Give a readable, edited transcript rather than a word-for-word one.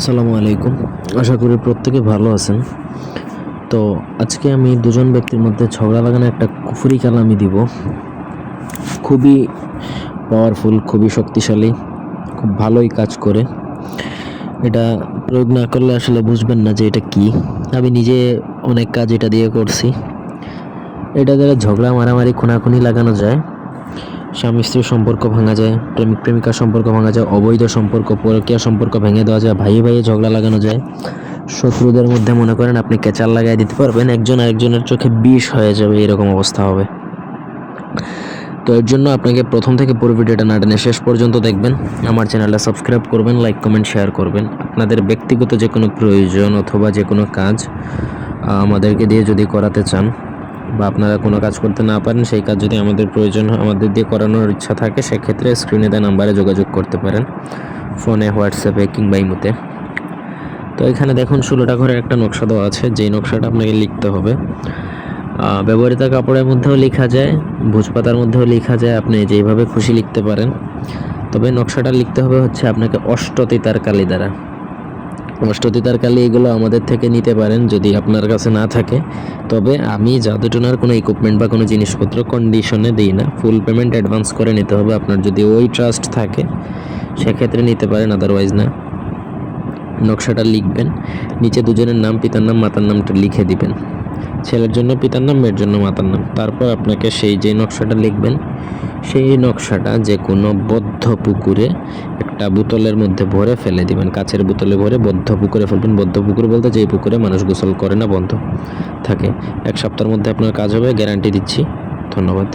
আসসালামু আলাইকুম। আশা করি প্রত্যেকে ভালো আছেন। তো আজকে আমি দুজন ব্যক্তির মধ্যে ঝগড়া লাগানো একটা কুফরি কালামি দিব। খুবই পাওয়ারফুল, খুবই শক্তিশালী, খুব ভালোই কাজ করে। এটা প্রয়োগ না করলে আসলে বুঝবেন না যে এটা কি। আমি নিজে অনেক কাজ এটা দিয়ে করছি। এটা দ্বারা ঝগড়া, মারামারি, খুনাখুনি লাগানো যায়, স্বামী স্ত্রীর সম্পর্ক ভাঙা যায়, প্রেমিক প্রেমিকার সম্পর্ক ভাঙা যায়, অবৈধ সম্পর্ক, পরকীয়া সম্পর্ক ভেঙে দেওয়া যায়, ভাইয়ে ভাইয়ে ঝগড়া লাগানো যায়, শত্রুদের মধ্যে মনে করেন আপনি কেচাল লাগাই দিতে পারবেন, একজন আরেকজনের চোখে বিষ হয়ে যাবে, এরকম অবস্থা হবে। তো এর জন্য আপনাকে প্রথম থেকে পুরো ভিডিওটা না টেনে শেষ পর্যন্ত দেখবেন। আমার চ্যানেলটা সাবস্ক্রাইব করবেন, লাইক কমেন্ট শেয়ার করবেন। আপনাদের ব্যক্তিগত যে কোনো প্রয়োজন অথবা যে কোনো কাজ আমাদেরকে দিয়ে যদি করাতে চান, বা আপনারা কোনো কাজ করতে না পারেন, সেই কাজ যদি আমাদের প্রয়োজন হয়, আমাদের দিয়ে করানোর ইচ্ছা থাকে, সেক্ষেত্রে স্ক্রিনে দেওয়া নাম্বারে যোগাযোগ করতে পারেন, ফোনে, হোয়াটসঅ্যাপে কিংবা ইমোতে। তো এখানে দেখুন 16টা ঘরের একটা নকশা দেওয়া আছে, যেই নকশাটা আপনাকে লিখতে হবে। ব্যবহৃত কাপড়ের মধ্যেও লেখা যায়, ভোজপাতার মধ্যেও লেখা যায়, আপনি যেইভাবে খুশি লিখতে পারেন। তবে নকশাটা লিখতে হবে হচ্ছে আপনাকে অষ্টতিতার কালি দ্বারা। অষ্টতিতার কালি এগুলো আমাদের থেকে নিতে পারেন যদি আপনার কাছে না থাকে। তবে আমি জাদুটোনার কোনো ইকুইপমেন্ট বা কোনো জিনিসপত্র কন্ডিশনে দিই না, ফুল পেমেন্ট অ্যাডভান্স করে নিতে হবে। আপনার যদি ওই ট্রাস্ট থাকে সেক্ষেত্রে নিতে পারেন, আদারওয়াইজ না। নকশাটা লিখবেন, নিচে দুজনের নাম, পিতার নাম, মাতার নামটা লিখে দিবেন। ছেলের জন্য পিতার নাম, মেয়ের জন্য মাতার নাম। তারপর আপনাকে সেই যে নকশাটা লিখবেন, সেই নকশাটা যে কোনো বদ্ধ পুকুরে একটা বোতলের মধ্যে ভরে ফেলে দিবেন, কাচের বোতলে ভরে বদ্ধ পুকুরে ফেলবেন। বদ্ধ পুকুর বলতে যেই পুকুরে মানুষ গোসল করে না, বন্ধ থাকে। 1 সপ্তাহের মধ্যে আপনার কাজ হবে, গ্যারান্টি দিচ্ছি। ধন্যবাদ।